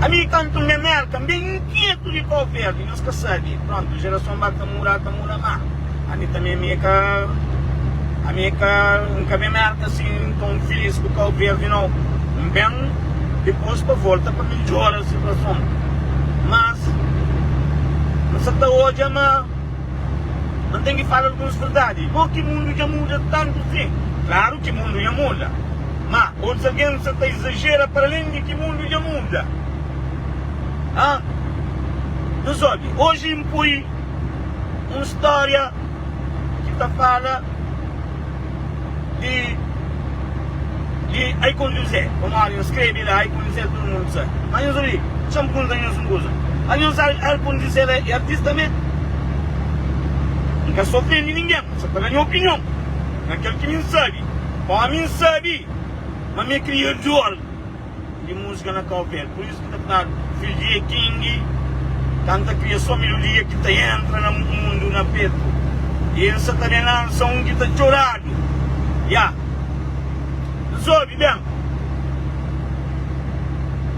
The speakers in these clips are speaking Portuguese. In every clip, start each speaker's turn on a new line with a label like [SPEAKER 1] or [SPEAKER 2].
[SPEAKER 1] A mim canto me merda, bem inquieto de qual verde, não esquece. Pronto, geração bata mura má. A mim também nunca me merda assim, tão feliz com qual verde, não. Bem, depois para volta para melhorar a situação. Mas até hoje, não tem que falar algumas verdades. Não que o mundo já muda tanto assim. Claro que o mundo já muda. Mas outros alguém se exagera para além de que o mundo já muda. Não sabe, hoje impõe uma história que está fala de Aicon José. Como alguém escreve lá, Aicon José, todo mundo sabe. Mas eu sabia, chamo com uma coisa. Aicon José é artista mesmo. Nunca sofre de ninguém, só para a minha opinião. Naquele que me sabe. Para mim sabe, mas me criador de música na Calver. Por isso que está falando, filho de King, tanta criação melodia que entra no mundo, na peito. E essa também lança que está chorado. Sabe bem?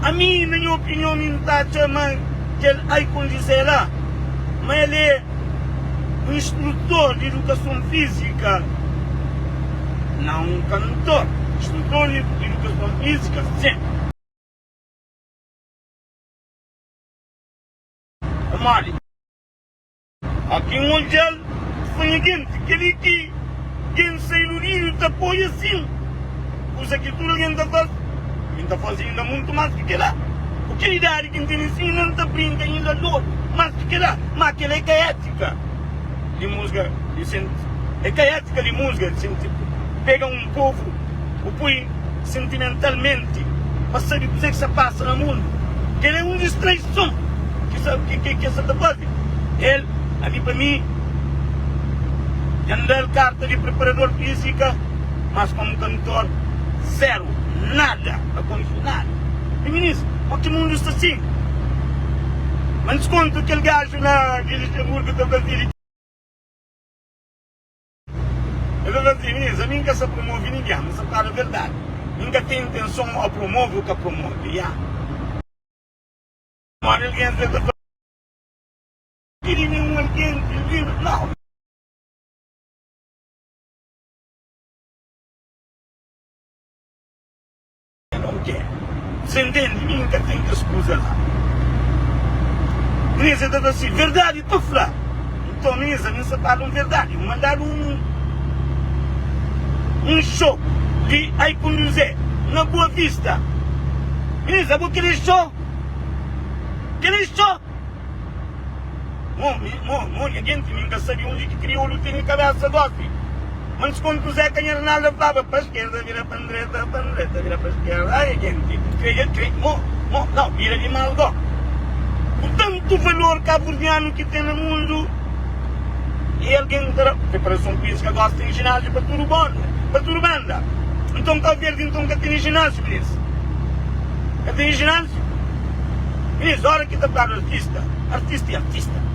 [SPEAKER 1] A mim, na minha opinião, não está chamando que ele Aicon José lá, mas ele é um instrutor de educação física, não um cantor. Instrutor de educação física, sim. Amari, aqui em Mondial foi alguém que quem saiu do Rio te apoia assim. Usa que tudo alguém está fazendo muito mais do que lá. O que ele dá de quem tem assim não está brincando ainda louco, mais do que lá. Mas aquela é que é ética de música, é que é ética de música, pega um povo, o põe sentimentalmente, para saber o que se passa no mundo. Que ele é uma distraição. Que essa fase. Ele, ali para mim, andar carta de preparador física, mas como cantor, zero, nada a condicionar. E ministro, o que mundo está assim? Mas desconto aquele gajo na de Luxemburgo da Brasília. Eu vou dizer, ministro, a mim nunca se promove ninguém, mas é a verdade. Nunca tem intenção a promover o que promove. Mas alguém se não. Não quer. Você entende? Nunca tem que escusa lá. Ministro, eu assim, verdade, estou falando. Então, ministro, não se fala verdade. Mandaram um show de Aicon José na Boa Vista. Ministro, sabe aquele show? Aquele show? A gente nunca sabia onde que criou o tem cabeça doce. Mas quando o Zé Canharnalda falava para a esquerda, vira para a direita, vira para a esquerda. Ai, a gente creia, não, vira de mal dó. O tanto valor cabo-verdiano que tem no mundo. E alguém terá preparação física, gosta de ginásio para tudo bom, para tudo banda. Então Cabo Verde, então, que tem ginásio, ministro. Que tem ginásio. Ministro, a hora que está para artista, artista é artista.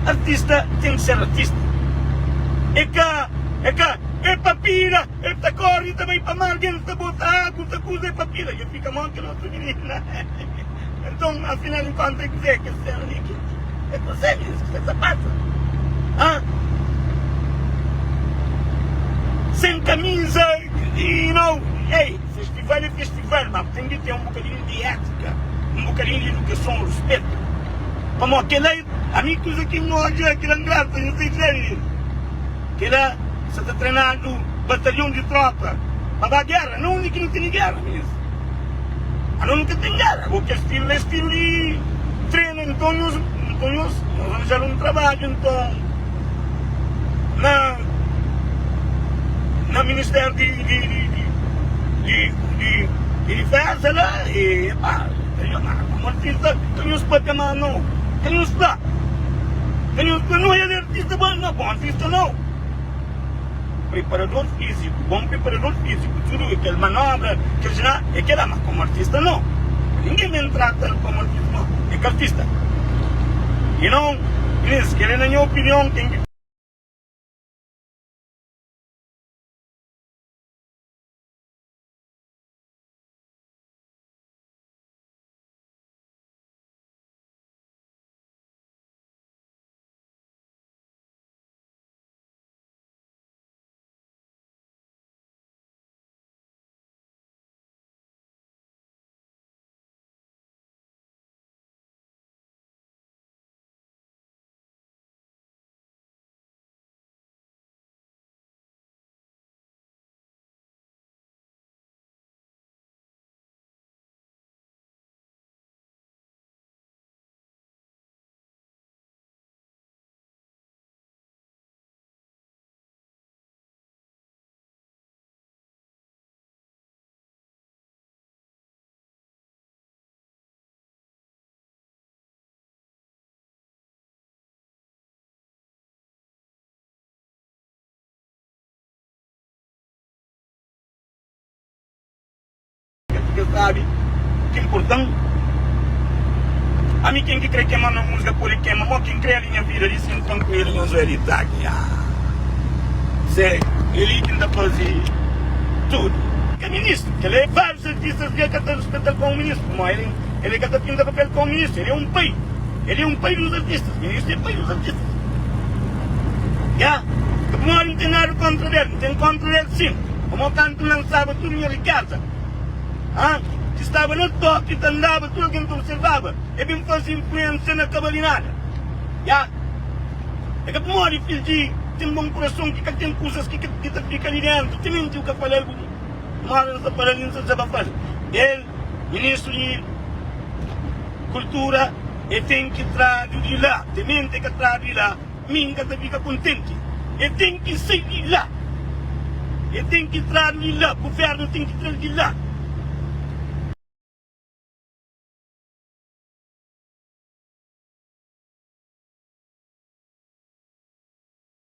[SPEAKER 1] Artista tem que ser artista. É papira, é corre também para mar, alguém está botando água, está coisa, é papira. E fica mal que não estou menina. Então, afinal de contas, é que é líquido. É que você, ministro, que você passa. Sem camisa e não. Ei, festival é festival, mas tem que ter um bocadinho de ética, um bocadinho de educação, respeito. Como aquele, a minha coisa que não hoje é aquele graça, não sei dizer. Aquele, você está treinando batalhão de tropa para a guerra, não é que não tem guerra mesmo. Nunca tem guerra, porque é estilo de treino, então nós vamos fazer um trabalho, então, na Ministério de Defesa, lá, e pá, como artista, tem uns patamares, não, tem uns lá, não é artista bom, não, bom artista não. Preparador físico, bom preparador físico, tudo aquela manobra, aquela, mas como artista não. Ninguém me trata como artista, não, é que artista. E não, querendo na minha opinião, tem que porque sabe que é importante. A mim quem que crê que é uma música política, mas quem crê a minha vida, diz que então com ele não é ele tá aqui. Sério, ele que ainda fazia tudo. Que é ministro, que ele é vários artistas que estão respeitando como ministro, mas ele que está pinta papel como ministro, ele é um pai. Ele é um pai dos artistas, ministro é pai dos artistas. Não tem nada contra ele, não tem contra ele sim. Como tanto lançava tudo minha riqueza. Se estava no toque, andava, tudo que não observava. E bem fazia influência na cabalinada. É que mora filho de tem um bom coração, que tem coisas que fica ali dentro. Tem muito o que falar, mora nessa parada, não sabe fazer. Ele, ministro de Cultura, ele tem que traduzir lá. Também tem que traduzir lá. Minha que fica contente. Ele tem que sair de lá. Ele tem que traduzir lá. O governo tem que traduzir lá.